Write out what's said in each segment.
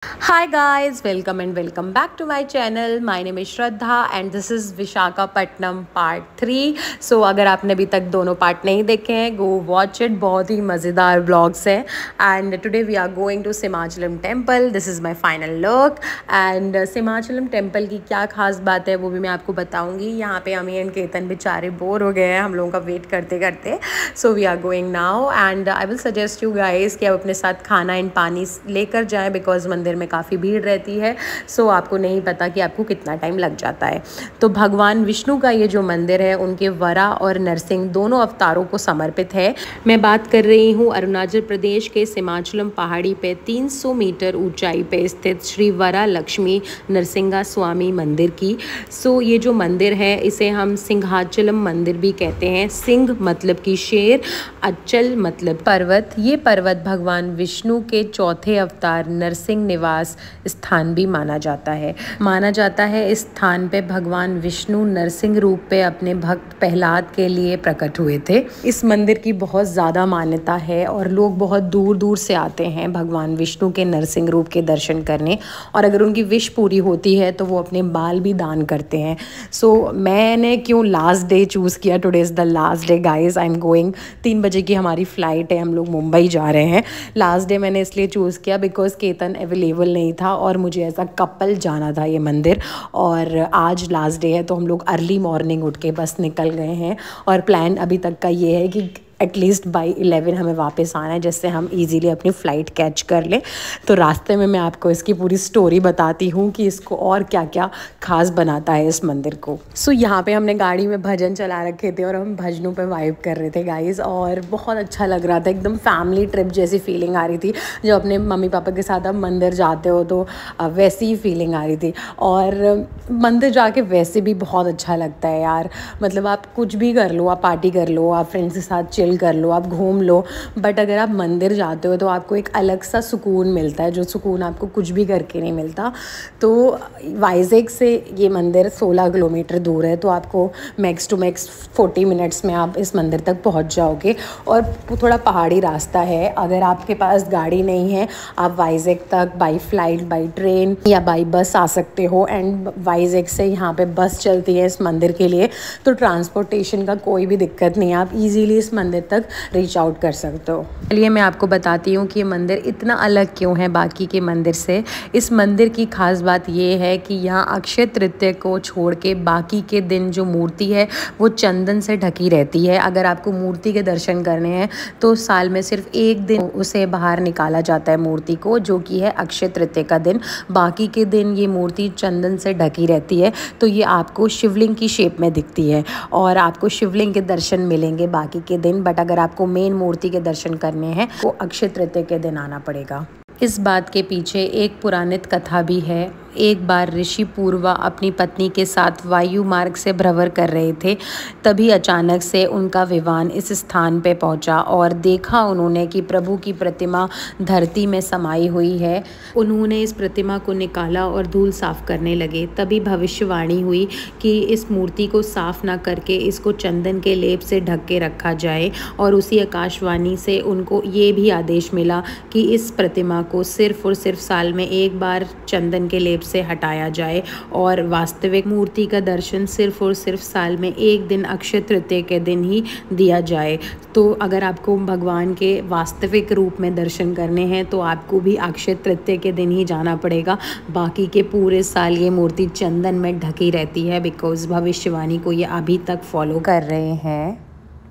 Hi guys, welcome and welcome back to my channel. My name is Shraddha and this is Visakhapatnam part 3। सो अगर आपने अभी तक दोनों part नहीं देखे हैं, गो वॉच इट। बहुत ही मज़ेदार ब्लॉग्स हैं। And today we are going to Simhachalam temple. This is my final look. And Simhachalam temple की क्या खास बात है वो भी मैं आपको बताऊँगी। यहाँ पे अमी एंड केतन बेचारे बोर हो गए हैं हम लोगों का वेट करते करते। So we are going now and I will suggest you guys कि आप अपने साथ खाना एंड पानी लेकर जाएँ, बिकॉज मंदिर में काफ़ी भीड़ रहती है। सो आपको नहीं पता कि आपको कितना टाइम लग जाता है। तो भगवान विष्णु का ये जो मंदिर है उनके वरा और नरसिंह दोनों अवतारों को समर्पित है। मैं बात कर रही हूँ अरुणाचल प्रदेश के सिमाचलम पहाड़ी पे 300 मीटर ऊंचाई पे स्थित श्री वरा लक्ष्मी नरसिंहा स्वामी मंदिर की। सो ये जो मंदिर है इसे हम सिंहाचलम मंदिर भी कहते हैं। सिंह मतलब कि शेर, अचल मतलब पर्वत। ये पर्वत भगवान विष्णु के चौथे अवतार नरसिंह निवास स्थान भी माना जाता है। माना जाता है इस स्थान पे भगवान विष्णु नरसिंह रूप पे अपने भक्त प्रहलाद के लिए प्रकट हुए थे। इस मंदिर की बहुत ज़्यादा मान्यता है और लोग बहुत दूर दूर से आते हैं भगवान विष्णु के नरसिंह रूप के दर्शन करने, और अगर उनकी विश पूरी होती है तो वो अपने बाल भी दान करते हैं। सो मैंने क्यों लास्ट डे चूज़ किया, today is the last day guys. I am going, 3 बजे की हमारी फ़्लाइट है, हम लोग मुंबई जा रहे हैं। लास्ट डे मैंने इसलिए चूज़ किया बिकॉज केतन अवेलेबल नहीं था और मुझे ऐसा कपल जाना था ये मंदिर। और आज लास्ट डे है तो हम लोग अर्ली मॉर्निंग उठ के बस निकल गए हैं। और प्लान अभी तक का ये है कि एटलीस्ट बाई 11 हमें वापस आना है, जिससे हम इजीली अपनी फ़्लाइट कैच कर लें। तो रास्ते में मैं आपको इसकी पूरी स्टोरी बताती हूँ कि इसको और क्या क्या खास बनाता है इस मंदिर को। सो यहाँ पे हमने गाड़ी में भजन चला रखे थे और हम भजनों पे वाइब कर रहे थे गाइस, और बहुत अच्छा लग रहा था। एकदम फैमिली ट्रिप जैसी फीलिंग आ रही थी। जब अपने मम्मी पापा के साथ आप मंदिर जाते हो तो वैसी ही फीलिंग आ रही थी। और मंदिर जाके वैसे भी बहुत अच्छा लगता है यार। मतलब आप कुछ भी कर लो, आप पार्टी कर लो, आप फ्रेंड्स के साथ चिल कर लो, आप घूम लो, बट अगर आप मंदिर जाते हो तो आपको एक अलग सा सुकून मिलता है, जो सुकून आपको कुछ भी करके नहीं मिलता। तो वाइज़ेग से ये मंदिर 16 किलोमीटर दूर है, तो आपको मैक्स टू मैक्स 40 मिनट्स में आप इस मंदिर तक पहुंच जाओगे। और थोड़ा पहाड़ी रास्ता है। अगर आपके पास गाड़ी नहीं है, आप वाइज़ेग तक बाई फ्लाइट, बाई ट्रेन या बाई बस आ सकते हो। एंड वाइज़ेग से यहाँ पे बस चलती है इस मंदिर के लिए, तो ट्रांसपोर्टेशन का कोई भी दिक्कत नहीं है, आप इजीली इस मंदिर तक रीच आउट कर सकते हो। चलिए मैं आपको बताती हूँ कि ये मंदिर इतना अलग क्यों है बाकी के मंदिर से। इस मंदिर की खास बात ये है कि यहाँ अक्षय तृतीया को छोड़ के बाकी के दिन जो मूर्ति है वो चंदन से ढकी रहती है। अगर आपको मूर्ति के दर्शन करने हैं तो साल में सिर्फ एक दिन उसे बाहर निकाला जाता है मूर्ति को, जो कि है अक्षय तृतीया का दिन। बाकी के दिन ये मूर्ति चंदन से ढकी रहती है, तो ये आपको शिवलिंग की शेप में दिखती है और आपको शिवलिंग के दर्शन मिलेंगे बाकी के दिन। बट अगर आपको मेन मूर्ति के दर्शन करने हैं वो अक्षय तृतीया के दिन आना पड़ेगा। इस बात के पीछे एक पुराणित कथा भी है। एक बार ऋषि पूर्वा अपनी पत्नी के साथ वायु मार्ग से भ्रमण कर रहे थे, तभी अचानक से उनका विमान इस स्थान पे पहुंचा और देखा उन्होंने कि प्रभु की प्रतिमा धरती में समाई हुई है। उन्होंने इस प्रतिमा को निकाला और धूल साफ करने लगे। तभी भविष्यवाणी हुई कि इस मूर्ति को साफ ना करके इसको चंदन के लेप से ढक के रखा जाए। और उसी आकाशवाणी से उनको ये भी आदेश मिला कि इस प्रतिमा को सिर्फ और सिर्फ साल में एक बार चंदन के लेप से हटाया जाए और वास्तविक मूर्ति का दर्शन सिर्फ और सिर्फ साल में एक दिन अक्षय तृतीया के दिन ही दिया जाए। तो अगर आपको भगवान के वास्तविक रूप में दर्शन करने हैं तो आपको भी अक्षय तृतीया के दिन ही जाना पड़ेगा। बाकी के पूरे साल ये मूर्ति चंदन में ढकी रहती है, बिकॉज भविष्यवाणी को ये अभी तक फॉलो कर रहे हैं।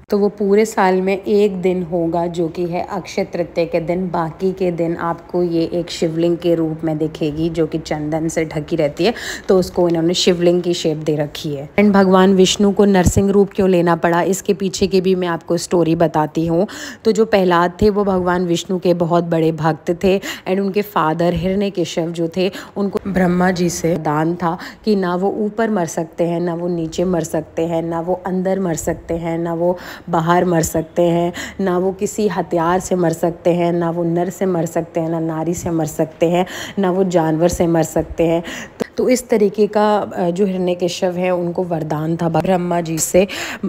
तो वो पूरे साल में एक दिन होगा जो कि है अक्षय तृतीया के दिन। बाकी के दिन आपको ये एक शिवलिंग के रूप में दिखेगी जो कि चंदन से ढकी रहती है, तो उसको इन्होंने शिवलिंग की शेप दे रखी है। एंड भगवान विष्णु को नरसिंह रूप क्यों लेना पड़ा, इसके पीछे की भी मैं आपको स्टोरी बताती हूँ। तो जो प्रहलाद थे वो भगवान विष्णु के बहुत बड़े भक्त थे। एंड उनके फादर हिरण्यकेशव जो थे उनको ब्रह्मा जी से दान था कि ना वो ऊपर मर सकते हैं, ना वो नीचे मर सकते हैं, ना वो अंदर मर सकते हैं, ना वो बाहर मर सकते हैं, ना वो किसी हथियार से मर सकते हैं, ना वो नर से मर सकते हैं, ना नारी से मर सकते हैं, ना वो जानवर से मर सकते हैं। तो इस तरीके का जो हिरण्यकश्यप है उनको वरदान था ब्रह्मा जी से,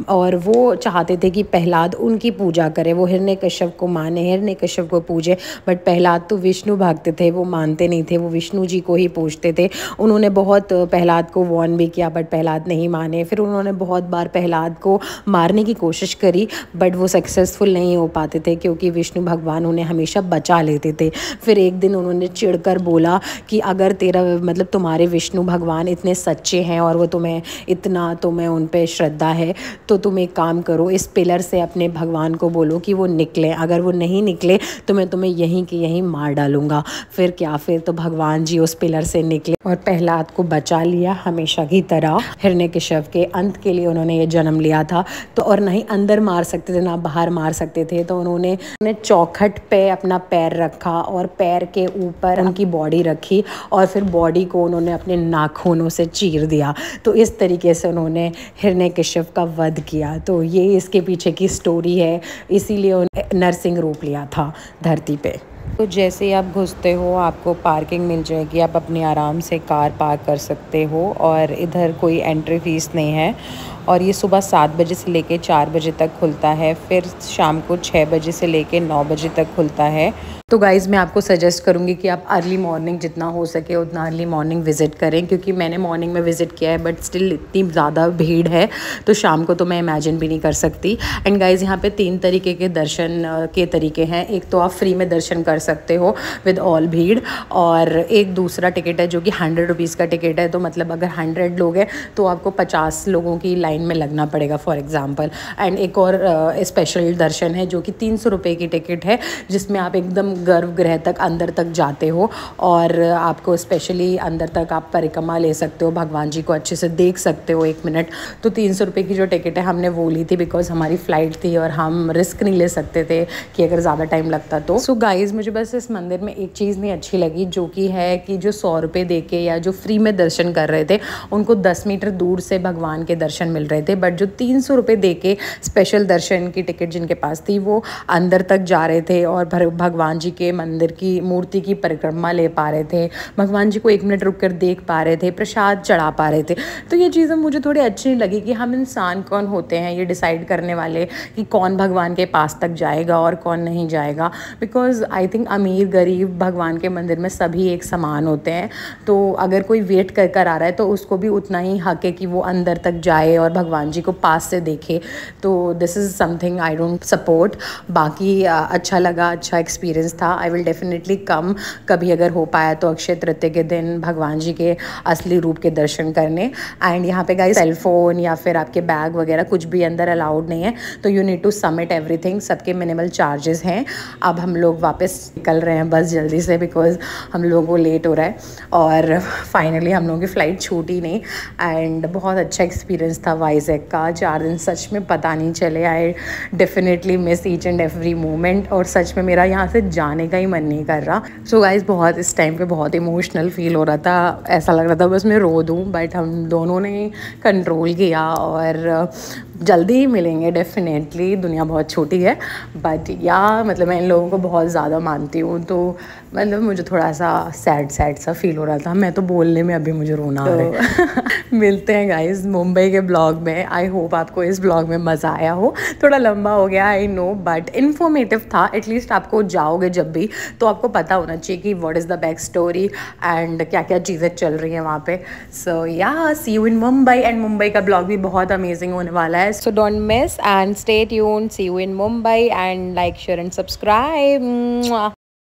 और वो चाहते थे कि प्रहलाद उनकी पूजा करे, वो हिरण्यकश्यप को माने, हिरण्यकश्यप को पूजे। बट प्रहलाद तो विष्णु भक्त थे, वो मानते नहीं थे, वो विष्णु जी को ही पूजते थे। उन्होंने बहुत प्रहलाद को वार्न भी किया, बट प्रहलाद नहीं माने। फिर उन्होंने बहुत बार प्रहलाद को मारने की कोशिश करी, बट वो सक्सेसफुल नहीं हो पाते थे, क्योंकि विष्णु भगवान उन्हें हमेशा बचा लेते थे। फिर एक दिन उन्होंने चिढ़कर बोला कि अगर तेरा मतलब तुम्हारे विष्णु भगवान इतने सच्चे हैं और वो तुम्हें इतना, तुम्हें उन पे श्रद्धा है, तो तुम एक काम करो, इस पिलर से अपने भगवान को बोलो कि वो निकले, अगर वो नहीं निकले तो मैं तुम्हें यहीं के यहीं मार डालूंगा। फिर क्या, फिर तो भगवान जी उस पिलर से निकले और प्रहलाद को बचा लिया हमेशा की तरह। हिरण्यकश्यप के अंत के लिए उन्होंने ये जन्म लिया था, तो और नहीं अंदर मार सकते थे ना बाहर मार सकते थे, तो उन्होंने चौखट पे अपना पैर रखा और पैर के ऊपर उनकी बॉडी रखी, और फिर बॉडी को उन्होंने अपने नाखूनों से चीर दिया। तो इस तरीके से उन्होंने हिरण्यकश्यप का वध किया। तो ये इसके पीछे की स्टोरी है, इसीलिए उन्होंने नरसिंह रूप लिया था धरती पे। तो जैसे ही आप घुसते हो आपको पार्किंग मिल जाएगी, आप अपने आराम से कार पार्क कर सकते हो, और इधर कोई एंट्री फ़ीस नहीं है। और ये सुबह 7 बजे से लेके 4 बजे तक खुलता है, फिर शाम को 6 बजे से लेके 9 बजे तक खुलता है। तो गाइज़ मैं आपको सजेस्ट करूँगी कि आप अर्ली मॉर्निंग जितना हो सके उतना अर्ली मॉर्निंग विज़िट करें, क्योंकि मैंने मॉर्निंग में विज़िट किया है बट स्टिल इतनी ज़्यादा भीड़ है, तो शाम को तो मैं इमेजिन भी नहीं कर सकती। एंड गाइज़ यहाँ पे 3 तरीके के दर्शन के तरीके हैं। एक तो आप फ्री में दर्शन कर सकते हो विद ऑल भीड़, और एक दूसरा टिकट है जो कि 100 रुपीज़ का टिकट है। तो मतलब अगर 100 लोग हैं तो आपको 50 लोगों की लाइन में लगना पड़ेगा फॉर एग्ज़ाम्पल। एंड एक और स्पेशल दर्शन है जो कि 300 रुपये की टिकट है, जिसमें आप एकदम गर्भगृह तक अंदर तक जाते हो, और आपको स्पेशली अंदर तक आप परिक्रमा ले सकते हो, भगवान जी को अच्छे से देख सकते हो 1 मिनट। तो 300 रुपये की जो टिकट है हमने वो ली थी, बिकॉज हमारी फ़्लाइट थी और हम रिस्क नहीं ले सकते थे कि अगर ज़्यादा टाइम लगता तो। सो गाइज़ मुझे बस इस मंदिर में एक चीज़ नहीं अच्छी लगी, जो कि है कि जो 100 रुपये दे के या जो फ्री में दर्शन कर रहे थे उनको 10 मीटर दूर से भगवान के दर्शन मिल रहे थे, बट जो 300 रुपये दे के स्पेशल दर्शन की टिकट जिनके पास थी वो अंदर तक जा रहे थे और भगवान जी के मंदिर की मूर्ति की परिक्रमा ले पा रहे थे, भगवान जी को 1 मिनट रुक कर देख पा रहे थे, प्रसाद चढ़ा पा रहे थे। तो ये चीज़ें मुझे थोड़ी अच्छी नहीं लगी कि हम इंसान कौन होते हैं ये डिसाइड करने वाले कि कौन भगवान के पास तक जाएगा और कौन नहीं जाएगा। बिकॉज आई थिंक अमीर गरीब भगवान के मंदिर में सभी एक समान होते हैं। तो अगर कोई वेट कर कर आ रहा है तो उसको भी उतना ही हक है कि वो अंदर तक जाए और भगवान जी को पास से देखे। तो this is something I don't support. बाकी अच्छा लगा, अच्छा एक्सपीरियंस था। आई विल डेफिनेटली कम कभी अगर हो पाया तो अक्षय तृतीया के दिन भगवान जी के असली रूप के दर्शन करने। एंड यहाँ पे गाइस सेल फोन या फिर आपके बैग वगैरह कुछ भी अंदर अलाउड नहीं है, तो you need to submit everything. सबके मिनिमल चार्जेस हैं। अब हम लोग वापस निकल रहे हैं बस जल्दी से, बिकॉज हम लोगों को लेट हो रहा है और फाइनली हम लोगों की फ़्लाइट छूटी नहीं। एंड बहुत अच्छा एक्सपीरियंस था वाइजैक का। 4 दिन सच में पता नहीं चले। I definitely miss each and every moment, और सच में मेरा यहाँ से जाने का ही मन नहीं कर रहा। सो गाइज बहुत इस टाइम पे बहुत इमोशनल फील हो रहा था, ऐसा लग रहा था बस मैं रो दूँ, बट हम दोनों ने कंट्रोल किया। और जल्दी ही मिलेंगे डेफिनेटली, दुनिया बहुत छोटी है। बट या मतलब मैं इन लोगों को बहुत ज़्यादा मानती हूँ, तो मतलब मुझे थोड़ा सा सैड सा फील हो रहा था। मैं तो बोलने में अभी मुझे रोना आ रहा है। मिलते हैं गाइज मुंबई के ब्लॉग में। आई होप आपको इस ब्लॉग में मज़ा आया हो। थोड़ा लंबा हो गया आई नो, बट इन्फॉर्मेटिव था। एटलीस्ट आपको जाओगे जब भी तो आपको पता होना चाहिए कि what is the back story and क्या क्या चीज़ें चल रही हैं वहाँ पे। So yeah see you in Mumbai, and Mumbai का ब्लॉग भी बहुत अमेजिंग होने वाला है। So don't miss and stay tuned. See you in Mumbai and like, share and subscribe. Mwah.